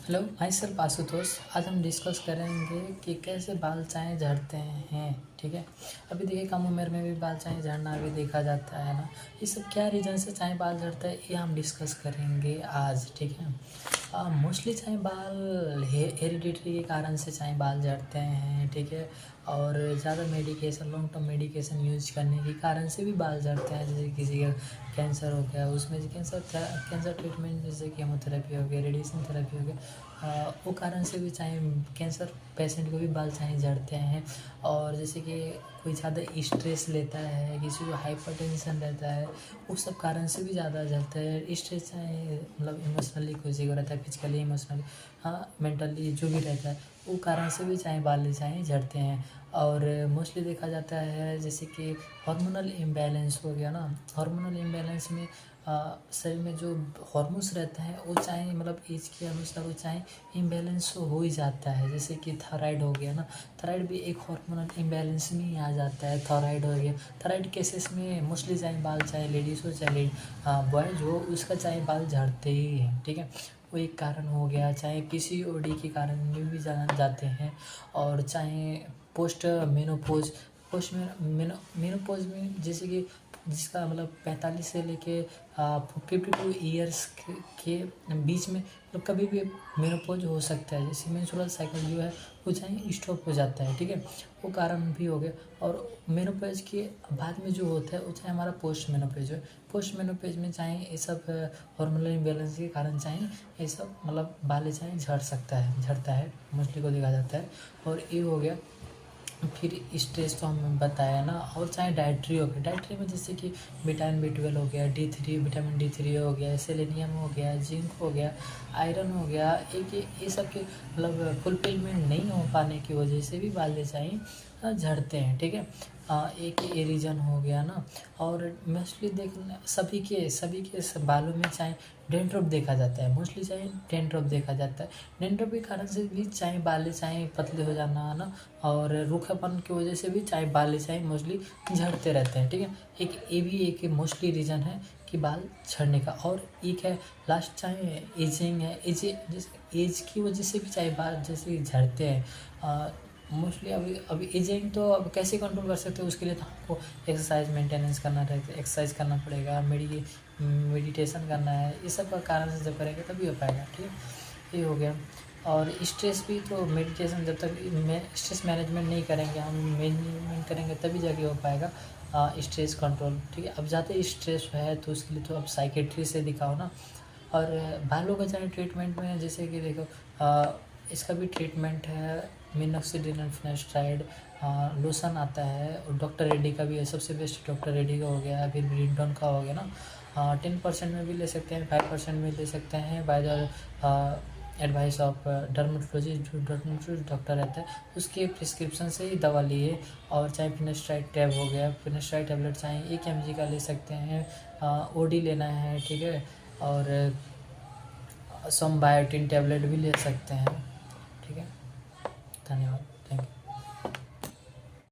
Hello, my self Ashutosh. आज हम discuss करेंगे कि कैसे बाल चाहें झड़ते हैं। ठीक है, अभी देखिए कम उम्र में भी बाल चाहें झड़ना भी देखा जाता है ना। ये सब क्या रीज़न से चाहें बाल झड़ता है, ये हम डिस्कस करेंगे आज। ठीक है, मोस्टली चाहें बाल हेरिडिटरी के कारण से चाहें बाल झड़ते हैं। ठीक है, और ज़्यादा medication, long term medication use करने के कारण से भी बाल झड़ते हैं। जैसे किसी का कैंसर हो गया, उसमें कैंसर ट्रीटमेंट जैसे केमोथेरेपी हो गया, रेडिएशन थेरेपी हो गया, वो कारण से भी चाहे कैंसर पेशेंट को भी बाल चाहे झड़ते हैं। और जैसे कि कोई ज़्यादा स्ट्रेस लेता है, किसी को हाइपरटेंशन रहता है, उस सब कारण से भी ज़्यादा झड़ता है। स्ट्रेस चाहे मतलब इमोशनली किसी को रहता है, फिजिकली, इमोशनली, हाँ मेंटली जो भी रहता है, वो कारण से भी चाहे बाल चाहे झड़ते हैं। और मोस्टली देखा जाता है जैसे कि हार्मोनल इम्बैलेंस हो गया ना। हार्मोनल इम्बैलेंस में शरीर में जो हार्मोन्स रहते हैं वो चाहे मतलब एज के अनुसार वो चाहे इम्बैलेंस हो ही जाता है। जैसे कि थायराइड हो गया ना, थायराइड भी एक हार्मोनल इम्बैलेंस में ही आ जाता है। थायराइड हो गया, थायराइड केसेस में मोस्टली चाहे बाल चाहे लेडीज़ हो चाहे बॉयज हो, उसका चाहे बाल झड़ते ही हैं। ठीक है, वो एक कारण हो गया। चाहे पीसीओडी के कारण में भी जाते हैं। और चाहे पोस्ट मेनोपॉज, मेनोपॉज में जैसे कि जिसका मतलब 45 से लेके 52 ईयर्स के बीच में मतलब कभी भी मेनोपॉज हो सकता है। जैसे मेंस्ट्रुअल साइकिल जो है वो चाहे स्टॉप हो जाता है। ठीक है, वो कारण भी हो गया। और मेनोपॉज के बाद में जो होता है वो चाहे हमारा पोस्ट मेनोपॉज है। पोस्ट मेनोपॉज में चाहे ये सब हार्मोनल इम्बैलेंस के कारण चाहे ये सब मतलब बाल चाहे झड़ता है, मोस्टली को देखा जाता है। और ये हो गया। फिर स्ट्रेस तो हमें बताया ना। और चाहे डाइट्री हो गया, डाइट्री में जैसे कि विटामिन B12 हो गया, D3, विटामिन D3 हो गया, सेलेनियम हो गया, जिंक हो गया, आयरन हो गया। एक ये सब के मतलब फुलफिलमेंट नहीं हो पाने की वजह से भी बाल चाहे झड़ते हैं। ठीक है, एक ये रीज़न हो गया ना। और मोस्टली देखना सभी के बालों में चाहे डेंड्रफ देखा जाता है। मोस्टली चाहे डेंड्रफ देखा जाता है। डेंड्रफ के कारण से भी चाहे बाल चाहे पतले हो जाना ना, और रूखापन की वजह से भी चाहे बाल चाहे मोस्टली झड़ते रहते हैं। ठीक है, एक ये भी एक मोस्टली रीज़न है कि बाल झड़ने का। और एक है लास्ट, चाहे एजिंग है, एज की वजह से भी चाहे बाल जैसे झड़ते हैं। मोस्टली अभी एजिंग तो अब कैसे कंट्रोल कर सकते हो, उसके लिए तो आपको एक्सरसाइज मेंटेनेंस करना रहेगा, एक्सरसाइज करना पड़ेगा, मेडिटेशन करना है। ये सब का कारण से जब करेंगे तभी हो पाएगा। ठीक है, ये हो गया। और स्ट्रेस भी तो मेडिटेशन, जब तक स्ट्रेस मैनेजमेंट नहीं करेंगे, हम मैनेजमेंट करेंगे तभी जाके हो पाएगा स्ट्रेस कंट्रोल। ठीक है, अब ज़्यादा स्ट्रेस है तो उसके लिए तो अब साइकेट्री से दिखाओ ना। और बालों का चाहे ट्रीटमेंट में जैसे कि देखो इसका भी ट्रीटमेंट है, मिनोक्सिडिल फिनास्ट्राइड लोशन आता है। और डॉक्टर रेड्डी का भी है, सबसे बेस्ट डॉक्टर रेड्डी का हो गया। फिर ब्रिंटन का हो गया ना। 10% में भी ले सकते हैं, 5% में ले सकते हैं by the advice of dermatologist. जो डर्मेटोलॉजिस्ट डॉक्टर रहता है उसके प्रिस्क्रिप्शन से ही दवा लिए। और चाहे फिनास्ट्राइड टैब हो गया, फिनास्ट्राइड टैबलेट चाहे 1 mg का ले सकते हैं, ओडी लेना है। ठीक है, और सम बायोटिन टैबलेट भी ले सकते हैं। ठीक है, धन्यवाद।